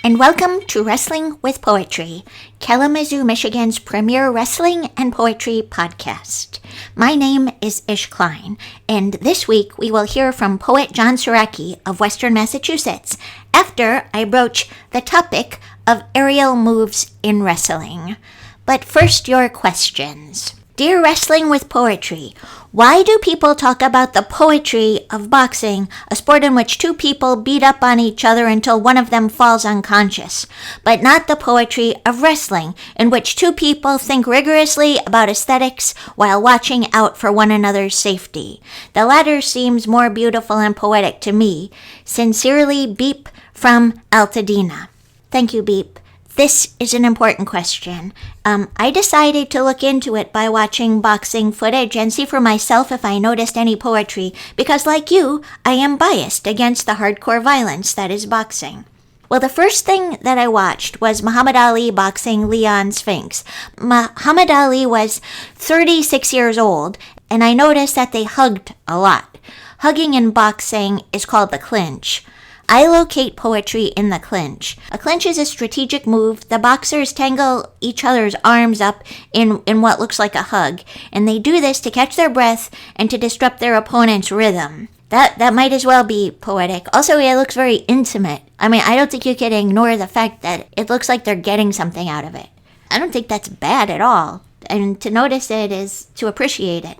and welcome to Wrestling with Poetry, Kalamazoo, Michigan's premier wrestling and poetry podcast. My name is Ish Klein, and this week we will hear from Poet John Sieracki of Western Massachusetts after I broach the topic of aerial moves in wrestling. But first, your questions. Dear Wrestling with Poetry, why do people talk about the poetry of boxing, a sport in which two people beat up on each other until one of them falls unconscious, but not the poetry of wrestling, in which two people think rigorously about aesthetics while watching out for one another's safety? The latter seems more beautiful and poetic to me. Sincerely, Beep from Altadena. Thank you, Beep. This is an important question. I decided to look into it by watching boxing footage and see for myself if I noticed any poetry, because like you, I am biased against the hardcore violence that is boxing. Well, the first thing that I watched was Muhammad Ali boxing Leon Spinks. Muhammad Ali was 36 years old, and I noticed that they hugged a lot. Hugging in boxing is called the clinch. I locate poetry in the clinch. A clinch is a strategic move. The boxers tangle each other's arms up in what looks like a hug, and they do this to catch their breath and to disrupt their opponent's rhythm. That might as well be poetic. Also, it looks very intimate. I mean, I don't think you can ignore the fact that it looks like they're getting something out of it. I don't think that's bad at all. And to notice it is to appreciate it.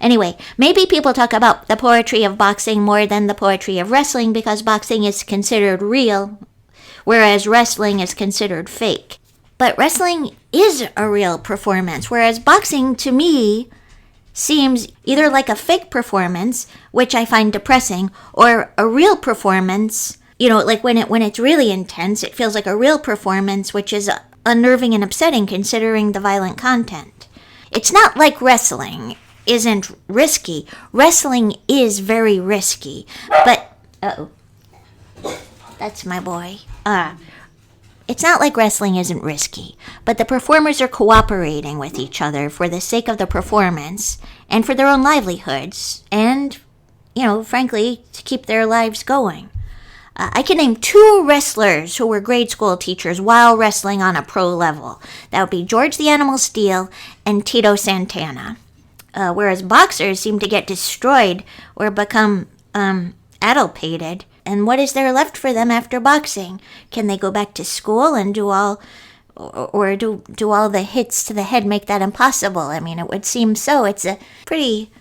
Anyway, maybe people talk about the poetry of boxing more than the poetry of wrestling because boxing is considered real, whereas wrestling is considered fake. But wrestling is a real performance, whereas boxing, to me, seems either like a fake performance, which I find depressing, or a real performance. You know, like when it's really intense, it feels like a real performance, which is unnerving and upsetting considering the violent content. It's not like wrestling isn't risky. Wrestling is very risky, but that's my boy. It's not like wrestling isn't risky, but the performers are cooperating with each other for the sake of the performance and for their own livelihoods and, frankly, to keep their lives going. I can name two wrestlers who were grade school teachers while wrestling on a pro level. That would be George the Animal Steele and Tito Santana. Whereas boxers seem to get destroyed or become addlepated. And what is there left for them after boxing? Can they go back to school and do all the hits to the head make that impossible? I mean, it would seem so. It's a pretty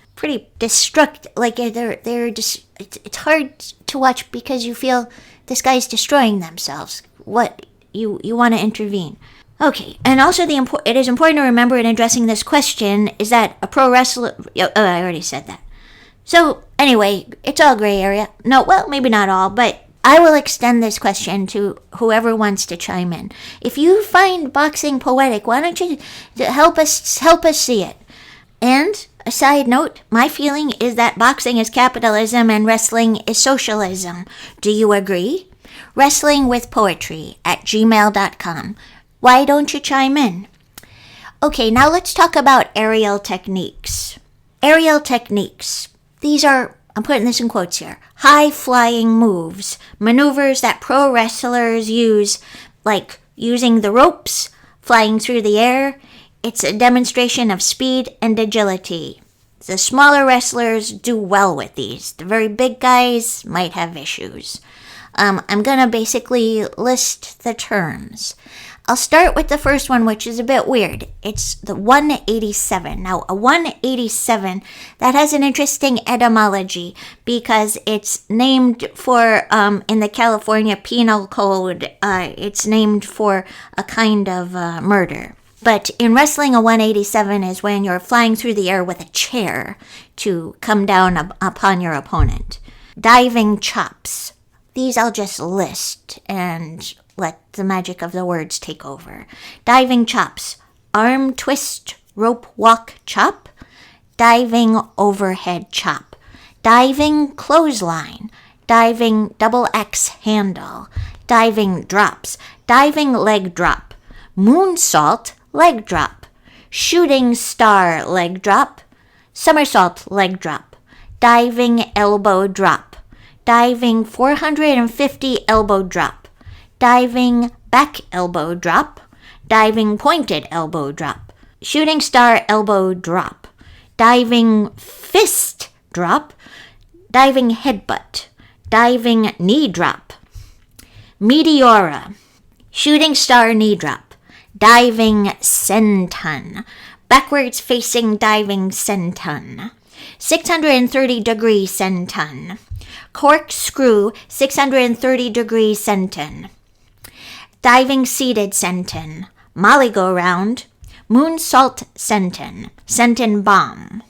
destructive. Like they're just. It's hard to watch because you feel this guy's destroying themselves. What you want to intervene? Okay, and also it is important to remember in addressing this question is that a pro wrestler... I already said that. So, anyway, it's all gray area. No, well, maybe not all, but I will extend this question to whoever wants to chime in. If you find boxing poetic, why don't you help us see it? And, a side note, my feeling is that boxing is capitalism and wrestling is socialism. Do you agree? wrestlingwithpoetry@gmail.com. Why don't you chime in? Okay, now let's talk about aerial techniques. Aerial techniques. These are, I'm putting this in quotes here, high-flying moves, maneuvers that pro wrestlers use, like using the ropes, flying through the air. It's a demonstration of speed and agility. The smaller wrestlers do well with these. The very big guys might have issues. I'm going to basically list the terms. I'll start with the first one, which is a bit weird. It's the 187. Now, a 187, that has an interesting etymology because it's named for, in the California Penal Code, it's named for a kind of murder. But in wrestling, a 187 is when you're flying through the air with a chair to come down upon your opponent. Diving chops. These I'll just list and let the magic of the words take over. Diving chops. Arm twist, rope walk chop. Diving overhead chop. Diving clothesline. Diving double X handle. Diving drops. Diving leg drop. Moonsault leg drop. Shooting star leg drop. Somersault leg drop. Diving elbow drop. Diving 450 elbow drop. diving back elbow drop, diving pointed elbow drop, shooting star elbow drop, diving fist drop, diving headbutt, diving knee drop, meteora, shooting star knee drop, diving senton, backwards facing diving senton, 630-degree senton, corkscrew 630-degree senton, diving seated senton, molly-go-round, moonsault senton, senton bomb,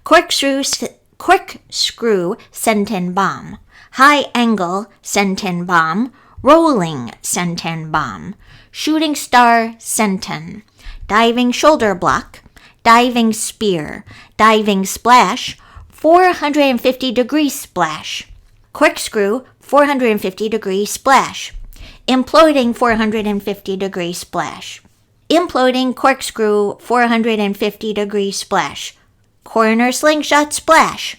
corkscrew senton bomb, high angle senton bomb, rolling senton bomb, shooting star senton, diving shoulder block, diving spear, diving splash, 450-degree splash, corkscrew 450-degree splash, imploding 450-degree splash, imploding corkscrew 450-degree splash, corner slingshot splash,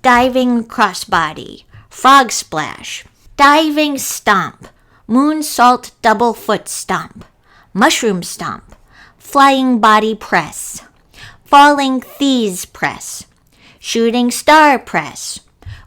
diving crossbody, frog splash, diving stomp, moonsault double foot stomp, mushroom stomp, flying body press, falling thighs press, shooting star press,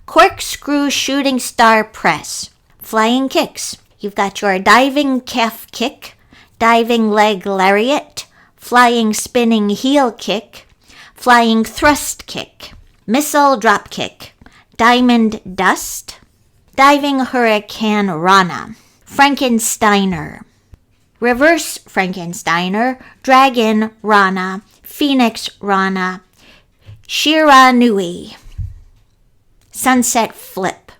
corkscrew shooting star press, flying kicks. You've got your diving calf kick, diving leg lariat, flying spinning heel kick, flying thrust kick, missile drop kick, diamond dust, diving hurricane rana, Frankensteiner, reverse Frankensteiner, dragon rana, phoenix rana, Shiranui, sunset flip,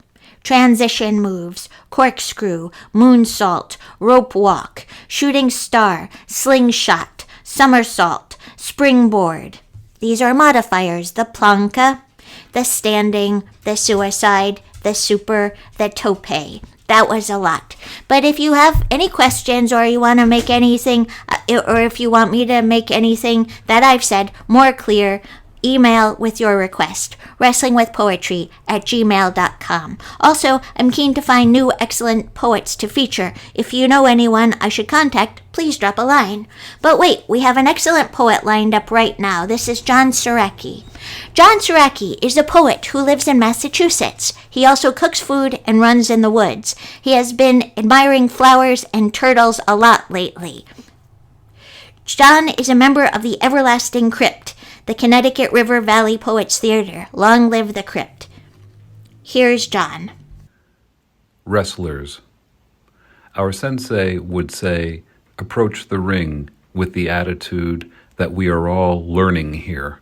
transition moves, corkscrew, moonsault, rope walk, shooting star, slingshot, somersault, springboard. These are modifiers: the planka, the standing, the suicide, the super, the tope. That was a lot. But if you have any questions or you want to make anything, or if you want me to make anything that I've said more clear, email with your request, wrestlingwithpoetry@gmail.com. Also, I'm keen to find new excellent poets to feature. If you know anyone I should contact, please drop a line. But wait, we have an excellent poet lined up right now. This is John Sieracki. John Sieracki is a poet who lives in Massachusetts. He also cooks food and runs in the woods. He has been admiring flowers and turtles a lot lately. John is a member of the Everlasting Crypt, the Connecticut River Valley Poets Theater. Long live the crypt. Here's John. Wrestlers. Our sensei would say, approach the ring with the attitude that we are all learning here.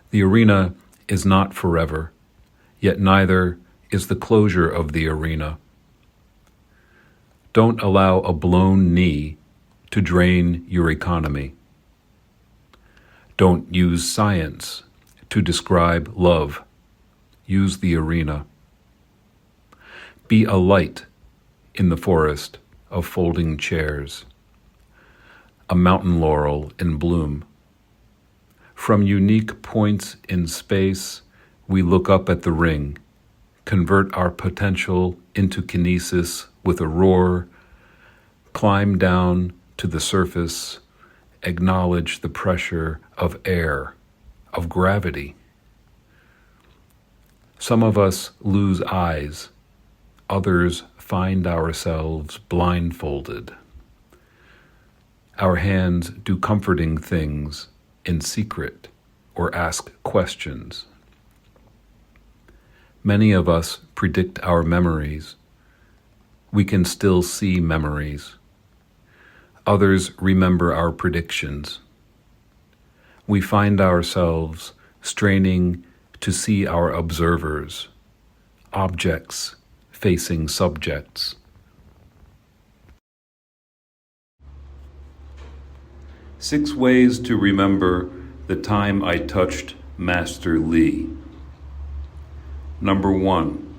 The arena is not forever, yet neither is the closure of the arena. Don't allow a blown knee to drain your economy. Don't use science to describe love. Use the arena. Be a light in the forest of folding chairs, a mountain laurel in bloom. From unique points in space, we look up at the ring, convert our potential into kinesis with a roar, climb down to the surface, acknowledge the pressure of air, of gravity. Some of us lose eyes, others find ourselves blindfolded. Our hands do comforting things in secret or ask questions. Many of us predict our memories. We can still see memories. Others remember our predictions. We find ourselves straining to see our observers, objects facing subjects. Six ways to remember the time I touched Master Lee. Number 1.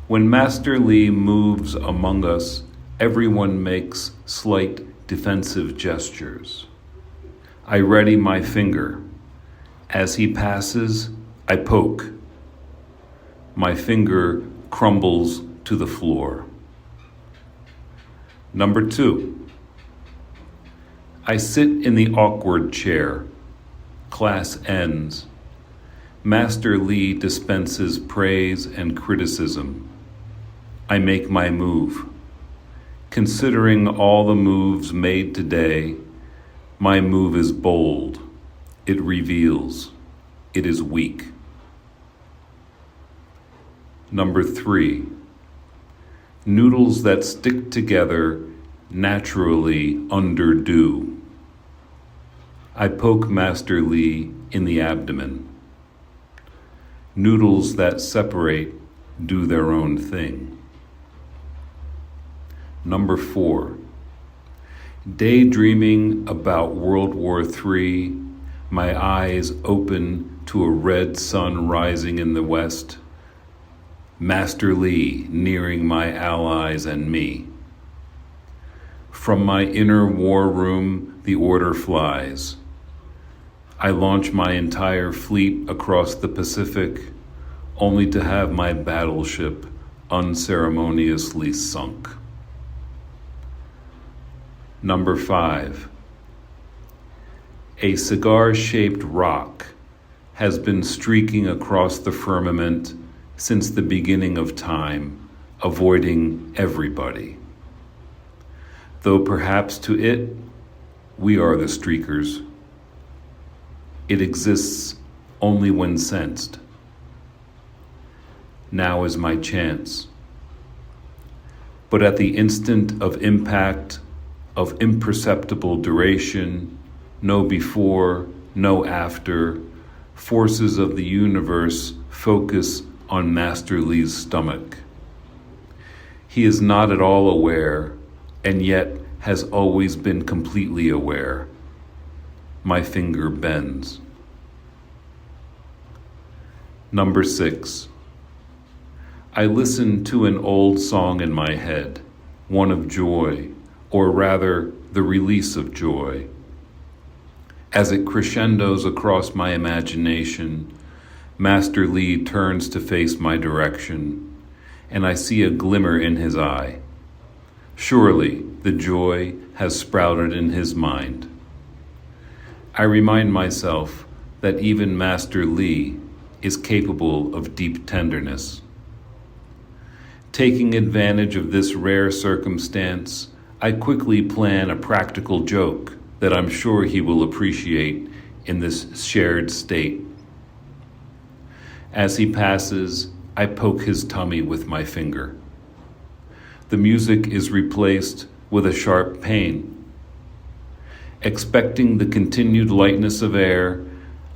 When Master Lee moves among us, everyone makes slight defensive gestures. I ready my finger. As he passes, I poke. My finger crumbles to the floor. Number 2, I sit in the awkward chair. Class ends. Master Lee dispenses praise and criticism. I make my move. Considering all the moves made today, my move is bold. It reveals. It is weak. Number 3, noodles that stick together naturally underdo. I poke Master Lee in the abdomen. Noodles that separate do their own thing. Number 4, daydreaming about World War III, my eyes open to a red sun rising in the west. Master Lee nearing my allies and me. From my inner war room, the order flies. I launch my entire fleet across the Pacific, only to have my battleship unceremoniously sunk. Number 5, a cigar-shaped rock has been streaking across the firmament since the beginning of time, avoiding everybody. Though perhaps to it, we are the streakers. It exists only when sensed. Now is my chance. But at the instant of impact, of imperceptible duration, no before, no after, forces of the universe focus on Master Lee's stomach. He is not at all aware, and yet has always been completely aware. My finger bends. Number 6, I listen to an old song in my head, one of joy, or rather the release of joy. As it crescendos across my imagination, Master Lee turns to face my direction, and I see a glimmer in his eye. Surely the joy has sprouted in his mind. I remind myself that even Master Lee is capable of deep tenderness. Taking advantage of this rare circumstance, I quickly plan a practical joke that I'm sure he will appreciate in this shared state. As he passes, I poke his tummy with my finger. The music is replaced with a sharp pain. Expecting the continued lightness of air,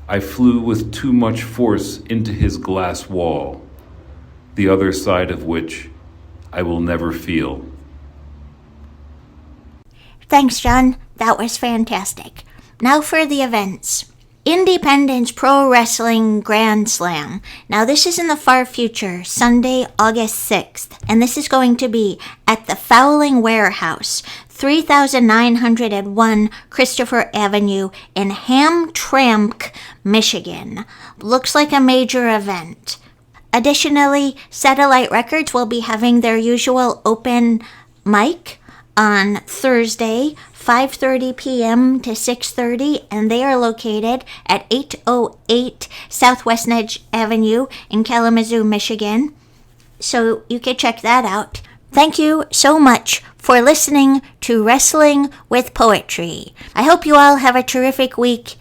I flew with too much force into his glass wall, the other side of which I will never feel. Thanks, John. That was fantastic. Now for the events. Independence Pro Wrestling Grand Slam. Now this is in the far future, Sunday, August 6th, and this is going to be at the Fowling Warehouse, 3901 Christopher Avenue in Hamtramck, Michigan. Looks like a major event. Additionally, Satellite Records will be having their usual open mic on Thursday, 5:30 p.m. to 6:30, and they are located at 808 Southwest Nedge Avenue in Kalamazoo, Michigan. So you can check that out. Thank you so much for listening to Wrestling with Poetry. I hope you all have a terrific week.